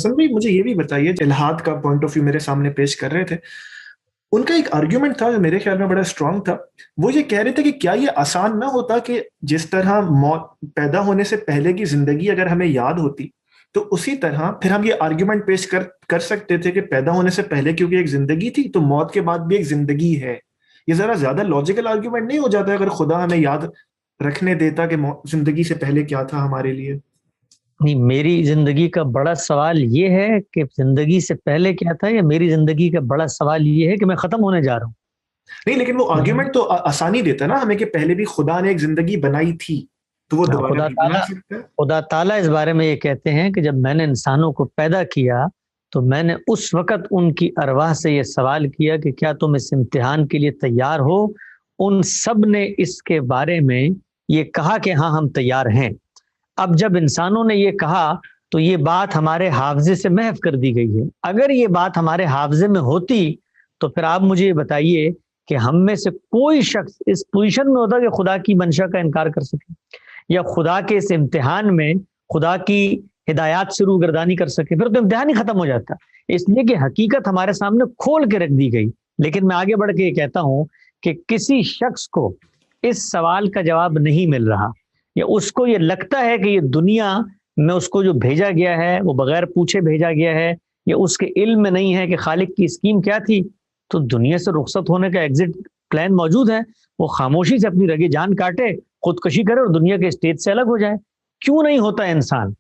حسن بھائی مجھے یہ بھی بتائیے، الہاد کا پوائنٹ آف ویو میرے سامنے پیش کر رہے تھے، ان کا ایک آرگیومنٹ تھا جو میرے خیال میں بڑا اسٹرانگ تھا. وہ یہ کہہ رہے تھے کہ کیا یہ آسان نہ ہوتا کہ جس طرح موت پیدا ہونے سے پہلے کی زندگی اگر ہمیں یاد ہوتی تو اسی طرح پھر ہم یہ آرگیومنٹ پیش کر سکتے تھے کہ پیدا ہونے سے پہلے کیونکہ ایک زندگی تھی تو موت کے بعد بھی ایک زندگی ہے. یہ ذرا زیادہ لاجیکل آرگیومنٹ نہیں ہو جاتا اگر خدا ہمیں یاد رکھنے دیتا کہ زندگی سے پہلے کیا تھا ہمارے لیے؟ نہیں، میری زندگی کا بڑا سوال یہ ہے کہ زندگی سے پہلے کیا تھا، یا میری زندگی کا بڑا سوال یہ ہے کہ میں ختم ہونے جا رہا ہوں؟ نہیں، لیکن وہ آرگیومنٹ تو آسانی دیتا نا ہمیں کہ پہلے بھی خدا نے ایک زندگی بنائی تھی تو وہ دوبارہ بھی بنا سکتا ہے. خدا تعالیٰ اس بارے میں یہ کہتے ہیں کہ جب میں نے انسانوں کو پیدا کیا تو میں نے اس وقت ان کی ارواح سے یہ سوال کیا کہ کیا تم اس امتحان کے لیے تیار ہو؟ ان سب نے اس کے بارے میں یہ کہا کہ ہاں ہم تیار ہیں. اب جب انسانوں نے یہ کہا تو یہ بات ہمارے حافظے سے محو کر دی گئی ہے. اگر یہ بات ہمارے حافظے میں ہوتی تو پھر آپ مجھے یہ بتائیے کہ ہم میں سے کوئی شخص اس پوزیشن میں ہوتا کہ خدا کی منشا کا انکار کر سکے، یا خدا کے اس امتحان میں خدا کی ہدایات سے روگردانی کر سکے؟ پھر تو امتحان ہی ختم ہو جاتا. اس لیے کہ حقیقت ہمارے سامنے کھول کے رکھ دی گئی. لیکن میں آگے بڑھ کے یہ کہتا ہوں کہ کسی شخص کو اس سوال کا جواب نہیں مل رہا، یا اس کو یہ لگتا ہے کہ یہ دنیا میں اس کو جو بھیجا گیا ہے وہ بغیر پوچھے بھیجا گیا ہے، یا اس کے علم میں نہیں ہے کہ خالق کی اسکیم کیا تھی، تو دنیا سے رخصت ہونے کا ایگزٹ پلان موجود ہے. وہ خاموشی سے اپنی رگے جان کاٹے، خودکشی کرے اور دنیا کے اسٹیج سے الگ ہو جائے. کیوں نہیں ہوتا انسان؟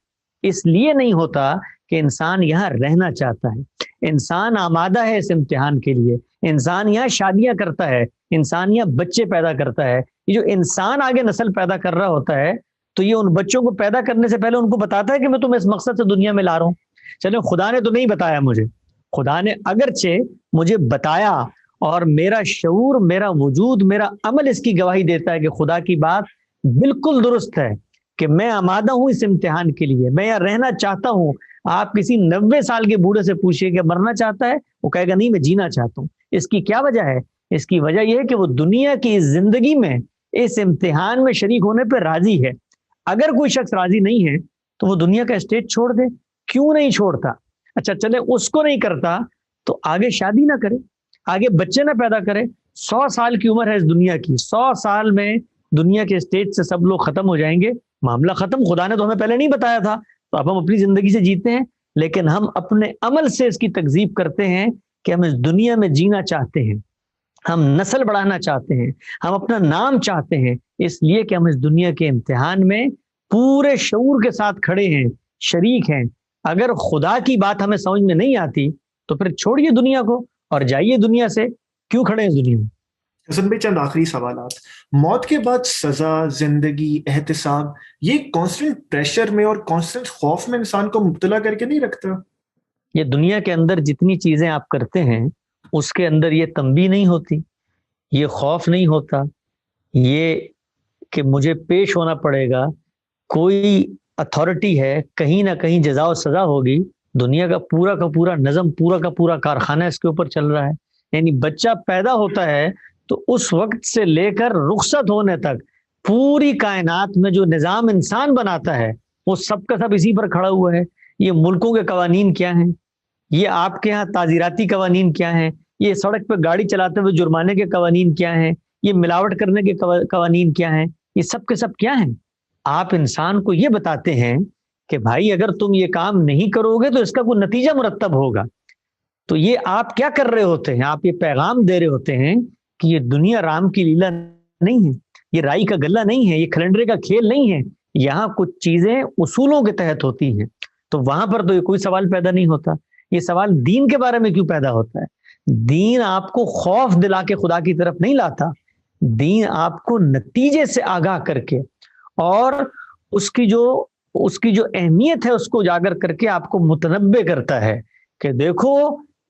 اس لیے نہیں ہوتا کہ انسان یہاں رہنا چاہتا ہے، انسان آمادہ ہے اس امتحان کے لیے، انسان یہاں شادیاں کرتا ہے، انسان یہاں بچے پیدا کرتا ہے. یہ جو انسان آگے نسل پیدا کر رہا ہوتا ہے تو یہ ان بچوں کو پیدا کرنے سے پہلے ان کو بتاتا ہے کہ میں تمہیں اس مقصد سے دنیا میں لا رہا ہوں. چلے خدا نے تو نہیں بتایا مجھے، خدا نے اگرچہ مجھے بتایا، اور میرا شعور، میرا وجود، میرا عمل اس کی گواہی دیتا ہے کہ خدا کی بات بالکل درست ہے کہ میں آمادہ ہوں اس امتحان کے لیے، میں یہاں رہنا چاہتا ہوں. آپ کسی 90 سال کے بوڑھے سے پوچھئے کہ مرنا چاہتا ہے، وہ کہے گا نہیں میں جینا چاہتا ہوں. اس کی کیا وجہ ہے؟ اس کی وجہ یہ ہے کہ وہ دنیا کی اس زندگی میں اس امتحان میں شریک ہونے پہ راضی ہے. اگر کوئی شخص راضی نہیں ہے تو وہ دنیا کا اسٹیج چھوڑ دے. کیوں نہیں چھوڑتا؟ اچھا چلے اس کو نہیں کرتا تو آگے شادی نہ کرے، آگے بچے نہ پیدا کرے. 100 سال کی عمر ہے اس دنیا کی، 100 سال میں دنیا کے اسٹیج سے سب لوگ ختم ہو جائیں گے، معاملہ ختم. خدا نے تو ہمیں پہلے نہیں بتایا تھا، تو اب ہم اپنی زندگی سے جیتے ہیں، لیکن ہم اپنے عمل سے اس کی تکذیب کرتے ہیں کہ ہم اس دنیا میں جینا چاہتے ہیں، ہم نسل بڑھانا چاہتے ہیں، ہم اپنا نام چاہتے ہیں، اس لیے کہ ہم اس دنیا کے امتحان میں پورے شعور کے ساتھ کھڑے ہیں، شریک ہیں. اگر خدا کی بات ہمیں سمجھ میں نہیں آتی تو پھر چھوڑیے دنیا کو اور جائیے دنیا سے. کیوں کھڑے ہیں دنیا میں؟ حسن بھائی چند آخری سوالات. موت کے بعد سزا، زندگی، احتساب، یہ کانسٹنٹ پریشر میں اور کانسٹنٹ خوف میں انسان کو مبتلا کر کے نہیں رکھتا؟ یہ دنیا کے اندر جتنی چیزیں آپ کرتے ہیں اس کے اندر یہ تنبیہ نہیں ہوتی، یہ خوف نہیں ہوتا، یہ کہ مجھے پیش ہونا پڑے گا، کوئی اتھارٹی ہے، کہیں نہ کہیں جزا و سزا ہوگی. دنیا کا پورا نظم، پورا کا پورا کارخانہ اس کے اوپر چل رہا ہے. یعنی بچہ پیدا ہوتا ہے تو اس وقت سے لے کر رخصت ہونے تک پوری کائنات میں جو نظام انسان بناتا ہے وہ سب کا سب اسی پر کھڑا ہوا ہے. یہ ملکوں کے قوانین کیا ہیں، یہ آپ کے ہاں تعزیراتی قوانین کیا ہیں، یہ سڑک پہ گاڑی چلاتے ہوئے جرمانے کے قوانین کیا ہیں، یہ ملاوٹ کرنے کے قوانین کیا ہیں، یہ سب کے سب کیا ہیں. آپ انسان کو یہ بتاتے ہیں کہ بھائی اگر تم یہ کام نہیں کرو گے تو اس کا کوئی نتیجہ مرتب ہوگا. تو یہ آپ کیا کر رہے ہوتے ہیں؟ آپ یہ پیغام دے رہے ہوتے ہیں کہ یہ دنیا رام کی لیلا نہیں ہے، یہ رائی کا گلہ نہیں ہے، یہ کیلنڈر کا کھیل نہیں ہے. یہاں کچھ چیزیں اصولوں کے تحت ہوتی ہیں. تو وہاں پر تو یہ کوئی سوال پیدا نہیں ہوتا. یہ سوال دین کے بارے میں کیوں پیدا ہوتا ہے؟ دین آپ کو خوف دلا کے خدا کی طرف نہیں لاتا، دین آپ کو نتیجے سے آگاہ کر کے اور اس کی جو اہمیت ہے اس کو اجاگر کر کے آپ کو متنبع کرتا ہے کہ دیکھو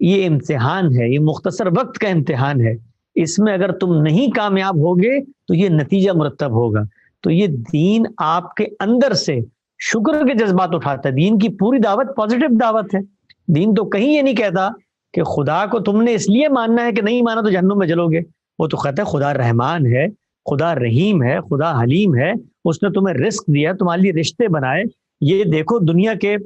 یہ امتحان ہے، یہ مختصر وقت کا امتحان ہے، اس میں اگر تم نہیں کامیاب ہوگے تو یہ نتیجہ مرتب ہوگا. تو یہ دین آپ کے اندر سے شکر کے جذبات اٹھاتا ہے. دین کی پوری دعوت پازیٹیو دعوت ہے. دین تو کہیں یہ نہیں کہتا کہ خدا کو تم نے اس لیے ماننا ہے کہ نہیں مانا تو جہنم میں جلو گے. وہ تو کہتا ہے خدا رحمان ہے، خدا رحیم ہے، خدا حلیم ہے، اس نے تمہیں رزق دیا، تمہارے لیے رشتے بنائے. یہ دیکھو دنیا کے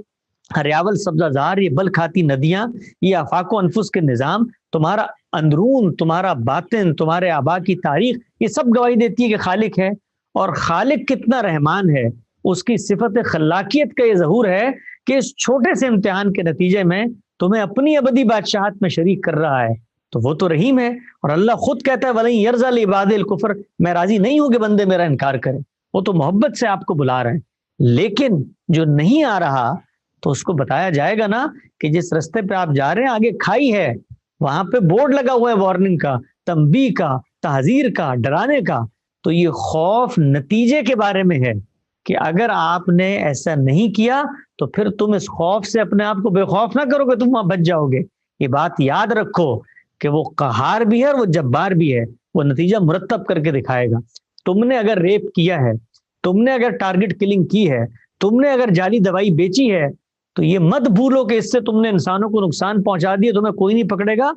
ہریاول سبزہ زار، یہ بل کھاتی ندیاں، یہ آفاق و انفس کے نظام، تمہارا اندرون، تمہارا باطن، تمہارے آبا کی تاریخ، یہ سب گواہی دیتی ہے کہ خالق ہے. اور خالق کتنا رحمان ہے، اس کی صفت خلاقیت کا یہ ظہور ہے کہ اس چھوٹے سے امتحان کے نتیجے میں تمہیں اپنی ابدی بادشاہت میں شریک کر رہا ہے. تو وہ تو رحیم ہے. اور اللہ خود کہتا ہے وَلَن يَرْضَى لِعِبَادِهِ الْكُفْرَ، میں راضی نہیں ہوں کہ بندے میرا انکار کریں. وہ تو محبت سے آپ کو بلا رہے ہیں. لیکن جو نہیں آ رہا تو اس کو بتایا جائے گا نا کہ جس رستے پہ آپ جا رہے ہیں آگے کھائی ہے، وہاں پہ بورڈ لگا ہوا ہے وارننگ کا، تنبیہ کا، تحذیر کا، ڈرانے کا. تو یہ خوف نتیجے کے بارے میں ہے کہ اگر آپ نے ایسا نہیں کیا تو پھر تم اس خوف سے اپنے آپ کو بے خوف نہ کرو کہ تم وہاں بچ جاؤ گے. یہ بات یاد رکھو کہ وہ قہار بھی ہے اور وہ جبار بھی ہے. وہ نتیجہ مرتب کر کے دکھائے گا. تم نے اگر ریپ کیا ہے، تم نے اگر ٹارگٹ کلنگ کی ہے، تم نے اگر جعلی دوائی بیچی ہے، تو یہ مت بھولو کہ اس سے تم نے انسانوں کو نقصان پہنچا دیا، تمہیں کوئی نہیں پکڑے گا.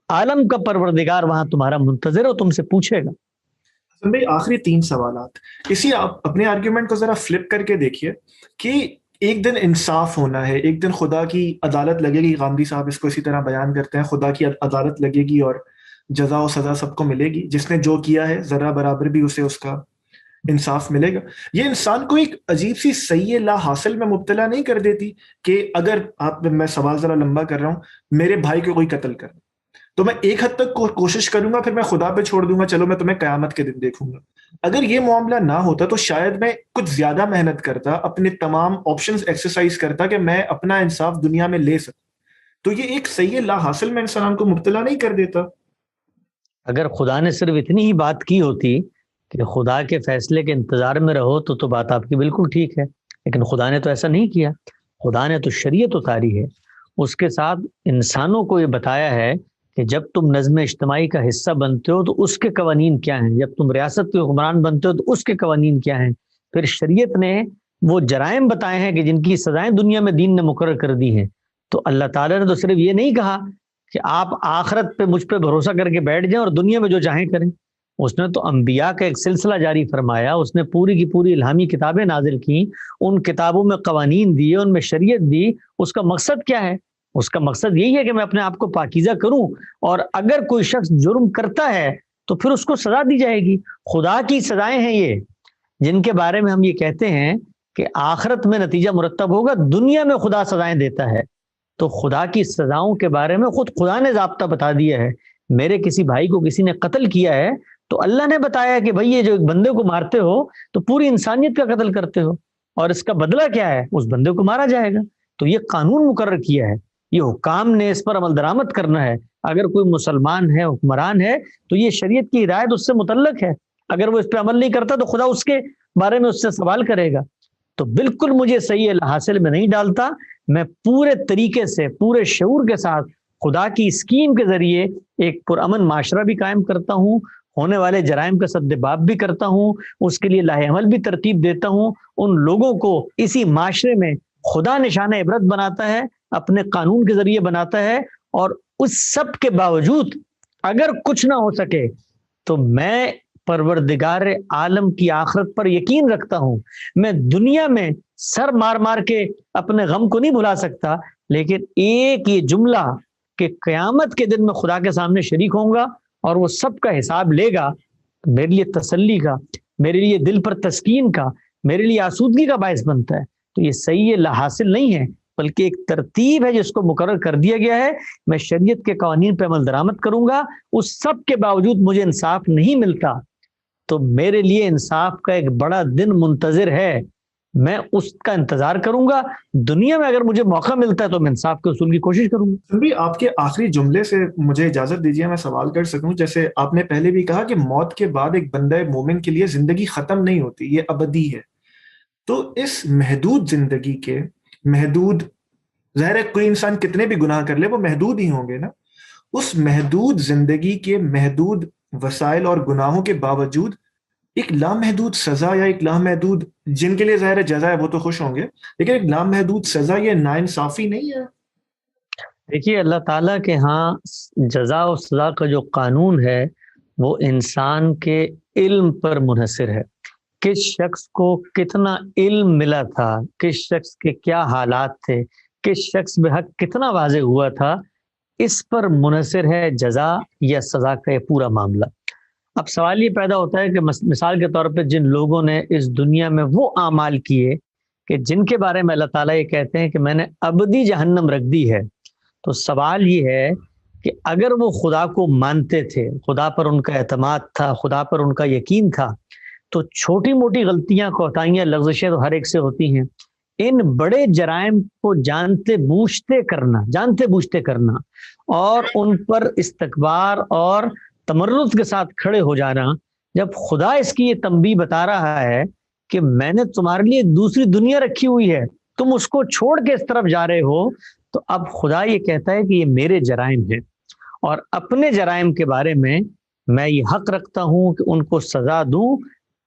عالم کا پروردگار وہاں تمہارا منتظر ہے، تم سے پوچھے گا. بھائی آخری 3 سوالات، اسی آپ اپنے آرگیومنٹ کو ذرا فلپ کر کے دیکھیے کہ ایک دن انصاف ہونا ہے، ایک دن خدا کی عدالت لگے گی. غامدی صاحب اس کو اسی طرح بیان کرتے ہیں، خدا کی عدالت لگے گی اور جزا و سزا سب کو ملے گی. جس نے جو کیا ہے ذرا برابر بھی اسے اس کا انصاف ملے گا. یہ انسان کو ایک عجیب سی سعی لا حاصل میں مبتلا نہیں کر دیتی کہ اگر آپ، میں سوال ذرا لمبا کر رہا ہوں، میرے بھائی کو کوئی قتل کر تو میں ایک حد تک کوشش کروں گا، پھر میں خدا پہ چھوڑ دوں گا، چلو میں تمہیں قیامت کے دن دیکھوں گا. اگر یہ معاملہ نہ ہوتا تو شاید میں کچھ زیادہ محنت کرتا، اپنے تمام آپشنز ایکسرسائز کرتا کہ میں اپنا انصاف دنیا میں لے سکوں. تو یہ ایک صحیح لا حاصل میں انسان کو مبتلا نہیں کر دیتا. اگر خدا نے صرف اتنی ہی بات کی ہوتی کہ خدا کے فیصلے کے انتظار میں رہو تو بات آپ کی بالکل ٹھیک ہے. لیکن خدا نے تو ایسا نہیں کیا. خدا نے تو شریعت اتاری ہے، اس کے ساتھ انسانوں کو یہ بتایا ہے کہ جب تم نظم اجتماعی کا حصہ بنتے ہو تو اس کے قوانین کیا ہیں، جب تم ریاست کے حکمران بنتے ہو تو اس کے قوانین کیا ہیں. پھر شریعت نے وہ جرائم بتائے ہیں کہ جن کی سزائیں دنیا میں دین نے مقرر کر دی ہیں. تو اللہ تعالیٰ نے تو صرف یہ نہیں کہا کہ آپ آخرت پہ مجھ پہ بھروسہ کر کے بیٹھ جائیں اور دنیا میں جو چاہیں کریں. اس نے تو انبیاء کا ایک سلسلہ جاری فرمایا، اس نے پوری کی پوری الہامی کتابیں نازل کی، ان کتابوں میں قوانین دیے، ان میں شریعت دی. اس کا مقصد کیا ہے؟ اس کا مقصد یہی ہے کہ میں اپنے آپ کو پاکیزہ کروں، اور اگر کوئی شخص جرم کرتا ہے تو پھر اس کو سزا دی جائے گی. خدا کی سزائیں ہیں یہ، جن کے بارے میں ہم یہ کہتے ہیں کہ آخرت میں نتیجہ مرتب ہوگا، دنیا میں خدا سزائیں دیتا ہے. تو خدا کی سزاؤں کے بارے میں خود خدا نے ضابطہ بتا دیا ہے. میرے کسی بھائی کو کسی نے قتل کیا ہے تو اللہ نے بتایا کہ بھائی یہ جو ایک بندے کو مارتے ہو تو پوری انسانیت کا قتل کرتے ہو، اور اس کا بدلہ کیا ہے؟ اس بندے کو مارا جائے گا. تو یہ قانون مقرر کیا ہے، یہ حکام نے اس پر عمل درآمد کرنا ہے. اگر کوئی مسلمان ہے، حکمران ہے، تو یہ شریعت کی ہدایت اس سے متعلق ہے. اگر وہ اس پہ عمل نہیں کرتا تو خدا اس کے بارے میں اس سے سوال کرے گا. تو بالکل مجھے صحیح حاصل میں نہیں ڈالتا. میں پورے طریقے سے، پورے شعور کے ساتھ خدا کی اسکیم کے ذریعے ایک پرامن معاشرہ بھی قائم کرتا ہوں، ہونے والے جرائم کا سدباب بھی کرتا ہوں، اس کے لیے لاہ عمل بھی ترتیب دیتا ہوں. ان لوگوں کو اسی معاشرے میں خدا نشانہ عبرت بناتا ہے، اپنے قانون کے ذریعے بناتا ہے. اور اس سب کے باوجود اگر کچھ نہ ہو سکے تو میں پروردگار عالم کی آخرت پر یقین رکھتا ہوں. میں دنیا میں سر مار مار کے اپنے غم کو نہیں بھلا سکتا، لیکن ایک یہ جملہ کہ قیامت کے دن میں خدا کے سامنے شریک ہوں گا اور وہ سب کا حساب لے گا، میرے لیے تسلی کا، میرے لیے دل پر تسکین کا، میرے لیے آسودگی کا باعث بنتا ہے. تو یہ صحیح لا حاصل نہیں ہے، بلکہ ایک ترتیب ہے جس کو مقرر کر دیا گیا ہے. میں شریعت کے قوانین پہ عمل درآمد کروں گا، اس سب کے باوجود مجھے انصاف نہیں ملتا تو میرے لیے انصاف کا ایک بڑا دن منتظر ہے. میں اس کا انتظار کروں گا. دنیا میں اگر مجھے موقع ملتا ہے تو میں انصاف کے اصول کی کوشش کروں گا. بھی آپ کے آخری جملے سے مجھے اجازت دیجیے میں سوال کر سکوں. جیسے آپ نے پہلے بھی کہا کہ موت کے بعد ایک بندہ مومن کے لیے زندگی ختم نہیں ہوتی، یہ ابدی ہے. تو اس محدود زندگی کے محدود، ظاہر ہے کوئی انسان کتنے بھی گناہ کر لے وہ محدود ہی ہوں گے نا، اس محدود زندگی کے محدود وسائل اور گناہوں کے باوجود ایک لامحدود سزا یا ایک لامحدود، جن کے لیے ظاہر جزا ہے وہ تو خوش ہوں گے، لیکن ایک لامحدود سزا، یہ ناانصافی نہیں ہے؟ دیکھیے اللہ تعالیٰ کے ہاں جزا و سزا کا جو قانون ہے وہ انسان کے علم پر منحصر ہے. کس شخص کو کتنا علم ملا تھا، کس شخص کے کیا حالات تھے، کہ شخص بے حق کتنا واضح ہوا تھا، اس پر منحصر ہے جزا یا سزا کا یہ پورا معاملہ۔ اب سوال یہ پیدا ہوتا ہے کہ مثال کے طور پہ جن لوگوں نے اس دنیا میں وہ اعمال کیے کہ جن کے بارے میں اللہ تعالیٰ یہ کہتے ہیں کہ میں نے ابدی جہنم رکھ دی ہے، تو سوال یہ ہے کہ اگر وہ خدا کو مانتے تھے، خدا پر ان کا اعتماد تھا، خدا پر ان کا یقین تھا، تو چھوٹی موٹی غلطیاں، کوتاہیاں، لغزشیں تو ہر ایک سے ہوتی ہیں، ان بڑے جرائم کو جانتے بوجھتے کرنا اور ان پر استکبار اور تمرد کے ساتھ کھڑے ہو جانا، جب خدا اس کی یہ تنبیہ بتا رہا ہے کہ میں نے تمہارے لیے ایک دوسری دنیا رکھی ہوئی ہے، تم اس کو چھوڑ کے اس طرف جا رہے ہو، تو اب خدا یہ کہتا ہے کہ یہ میرے جرائم ہیں، اور اپنے جرائم کے بارے میں یہ حق رکھتا ہوں کہ ان کو سزا دوں،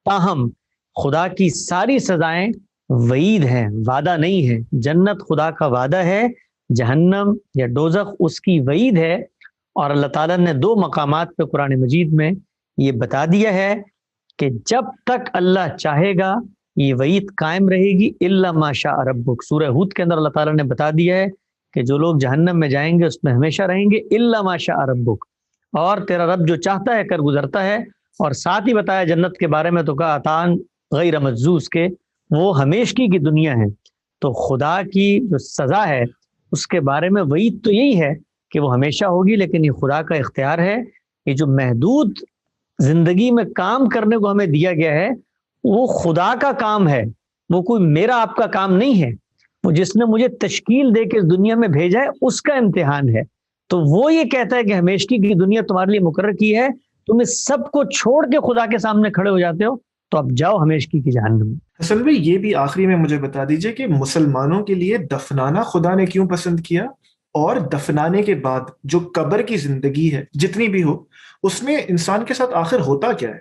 تاہم خدا کی ساری سزائیں وعید ہیں، وعدہ نہیں ہے۔ جنت خدا کا وعدہ ہے، جہنم یا دوزخ اس کی وعید ہے، اور اللہ تعالیٰ نے 2 مقامات پہ قرآن مجید میں یہ بتا دیا ہے کہ جب تک اللہ چاہے گا یہ وعید قائم رہے گی، الا ما شاء ربک۔ سورہ ہود کے اندر اللہ تعالیٰ نے بتا دیا ہے کہ جو لوگ جہنم میں جائیں گے اس میں ہمیشہ رہیں گے، الا ما شاء ربک، اور تیرا رب جو چاہتا ہے کر گزرتا ہے۔ اور ساتھ ہی بتایا جنت کے بارے میں تو کہا عطان غیر مجزوز کے وہ ہمیشگی کی دنیا ہے۔ تو خدا کی جو سزا ہے اس کے بارے میں وعید تو یہی ہے کہ وہ ہمیشہ ہوگی، لیکن یہ خدا کا اختیار ہے۔ یہ جو محدود زندگی میں کام کرنے کو ہمیں دیا گیا ہے وہ خدا کا کام ہے، وہ کوئی میرا آپ کا کام نہیں ہے، وہ جس نے مجھے تشکیل دے کے اس دنیا میں بھیجا ہے اس کا امتحان ہے۔ تو وہ یہ کہتا ہے کہ ہمیشگی کی دنیا تمہارے لیے مقرر کی ہے، تم اس سب کو چھوڑ کے خدا کے سامنے کھڑے ہو جاتے ہو، تو اب جاؤ ہمیشگی کی جہنم میں۔ حسن بھائی، یہ بھی آخری میں مجھے بتا دیجئے کہ مسلمانوں کے لیے دفنانا خدا نے کیوں پسند کیا، اور دفنانے کے بعد جو قبر کی زندگی ہے جتنی بھی ہو اس میں انسان کے ساتھ آخر ہوتا کیا ہے؟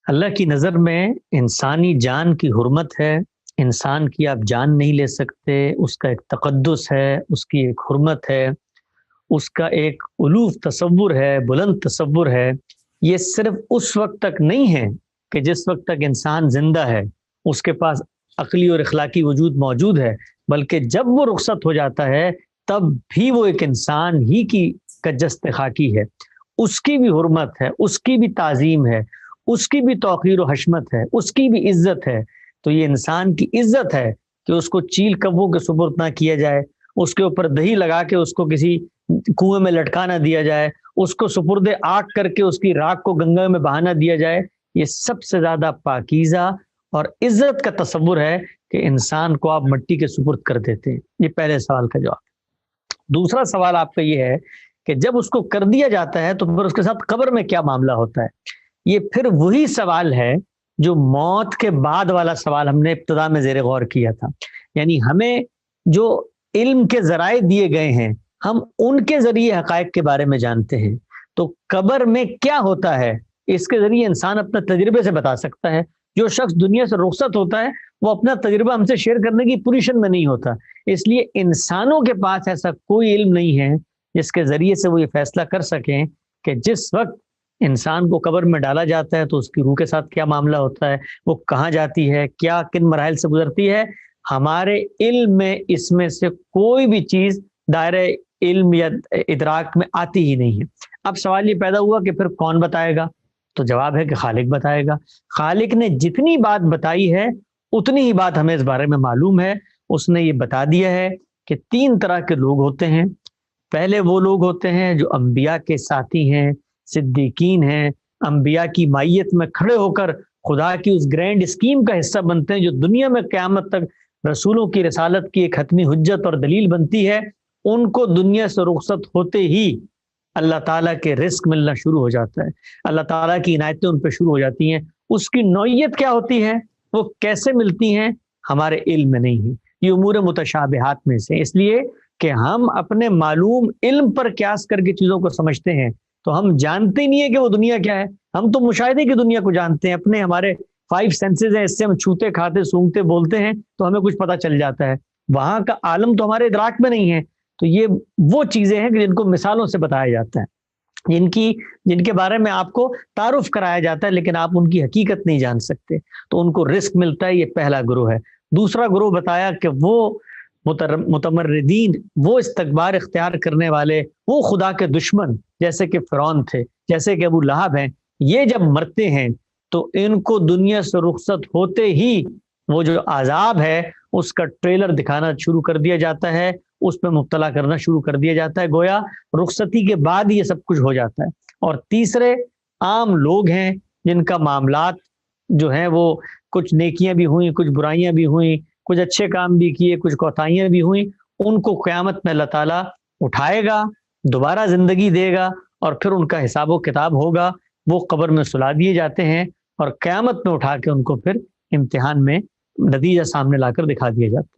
اللہ کی نظر میں انسانی جان کی حرمت ہے، انسان کی آپ جان نہیں لے سکتے، اس کا ایک تقدس ہے، اس کی ایک حرمت ہے، اس کا ایک الوف تصور ہے، بلند تصور ہے۔ یہ صرف اس وقت تک نہیں ہے کہ جس وقت تک انسان زندہ ہے اس کے پاس عقلی اور اخلاقی وجود موجود ہے، بلکہ جب وہ رخصت ہو جاتا ہے تب بھی وہ ایک انسان ہی کی کجست خاکی ہے، اس کی بھی حرمت ہے، اس کی بھی تعظیم ہے، اس کی بھی توقیر و حشمت ہے، اس کی بھی عزت ہے۔ تو یہ انسان کی عزت ہے کہ اس کو چیل کبوں کے سپرد نہ کیا جائے، اس کے اوپر دہی لگا کے اس کو کسی کنویں میں لٹکا نہ دیا جائے، اس کو سپرد آگ کر کے اس کی راکھ کو گنگا میں بہا نہ دیا جائے۔ یہ سب سے زیادہ پاکیزہ اور عزت کا تصور ہے کہ انسان کو آپ مٹی کے سپرد کر دیتے ہیں۔ یہ پہلے سوال کا جواب۔ دوسرا سوال آپ کا یہ ہے کہ جب اس کو کر دیا جاتا ہے تو پھر اس کے ساتھ قبر میں کیا معاملہ ہوتا ہے؟ یہ پھر وہی سوال ہے جو موت کے بعد والا سوال ہم نے ابتدا میں زیر غور کیا تھا، یعنی ہمیں جو علم کے ذرائع دیے گئے ہیں ہم ان کے ذریعے حقائق کے بارے میں جانتے ہیں، تو قبر میں کیا ہوتا ہے اس کے ذریعے انسان اپنے تجربے سے بتا سکتا ہے۔ جو شخص دنیا سے رخصت ہوتا ہے وہ اپنا تجربہ ہم سے شیئر کرنے کی پوزیشن میں نہیں ہوتا، اس لیے انسانوں کے پاس ایسا کوئی علم نہیں ہے جس کے ذریعے سے وہ یہ فیصلہ کر سکیں کہ جس وقت انسان کو قبر میں ڈالا جاتا ہے تو اس کی روح کے ساتھ کیا معاملہ ہوتا ہے، وہ کہاں جاتی ہے، کیا کن مراحل سے گزرتی ہے۔ ہمارے علم میں اس میں سے کوئی بھی چیز دائرہ علم یا ادراک میں آتی ہی نہیں ہے۔ اب سوال یہ پیدا ہوا کہ پھر کون بتائے گا؟ تو جواب ہے کہ خالق بتائے گا۔ خالق نے جتنی بات بتائی ہے اتنی ہی بات ہمیں اس بارے میں معلوم ہے۔ اس نے یہ بتا دیا ہے کہ 3 طرح کے لوگ ہوتے ہیں۔ پہلے وہ لوگ ہوتے ہیں جو انبیاء کے ساتھی ہیں، صدیقین ہیں، انبیاء کی مائیت میں کھڑے ہو کر خدا کی اس گرینڈ اسکیم کا حصہ بنتے ہیں جو دنیا میں قیامت تک رسولوں کی رسالت کی ایک حتمی حجت اور دلیل بنتی ہے۔ ان کو دنیا سے رخصت ہوتے ہی اللہ تعالیٰ کے رزق ملنا شروع ہو جاتا ہے، اللہ تعالیٰ کی عنایتیں ان پہ شروع ہو جاتی ہیں۔ اس کی نوعیت کیا ہوتی ہے، وہ کیسے ملتی ہیں، ہمارے علم میں نہیں ہے، یہ امور متشابہات میں سے، اس لیے کہ ہم اپنے معلوم علم پر قیاس کر کے چیزوں کو سمجھتے ہیں تو ہم جانتے نہیں ہیں کہ وہ دنیا کیا ہے۔ ہم تو مشاہدے کی دنیا کو جانتے ہیں، اپنے ہمارے 5 سینسز ہیں، اس سے ہم چھوتے کھاتے سونگتے بولتے ہیں تو ہمیں کچھ پتہ چل جاتا ہے، وہاں کا عالم تو ہمارے ادراک میں نہیں ہے۔ تو یہ وہ چیزیں ہیں کہ جن کو مثالوں سے بتایا جاتا ہے، جن کے بارے میں آپ کو تعارف کرایا جاتا ہے، لیکن آپ ان کی حقیقت نہیں جان سکتے، تو ان کو رزق ملتا ہے۔ یہ پہلا گروہ ہے۔ دوسرا گروہ بتایا کہ وہ متمردین، وہ استکبار اختیار کرنے والے، وہ خدا کے دشمن جیسے کہ فرعون تھے، جیسے کہ ابو لہب ہیں، یہ جب مرتے ہیں تو ان کو دنیا سے رخصت ہوتے ہی وہ جو عذاب ہے اس کا ٹریلر دکھانا شروع کر دیا جاتا ہے، اس پہ مبتلا کرنا شروع کر دیا جاتا ہے، گویا رخصتی کے بعد یہ سب کچھ ہو جاتا ہے۔ اور تیسرے عام لوگ ہیں جن کا معاملات جو ہیں وہ کچھ نیکیاں بھی ہوئیں، کچھ برائیاں بھی ہوئیں، کچھ اچھے کام بھی کیے، کچھ کوتاہیاں بھی ہوئیں، ان کو قیامت میں اللہ تعالیٰ اٹھائے گا، دوبارہ زندگی دے گا، اور پھر ان کا حساب و کتاب ہوگا۔ وہ قبر میں سلا دیے جاتے ہیں اور قیامت میں اٹھا کے ان کو پھر امتحان میں نتیجہ سامنے لا کر دکھا دیا جاتا ہے۔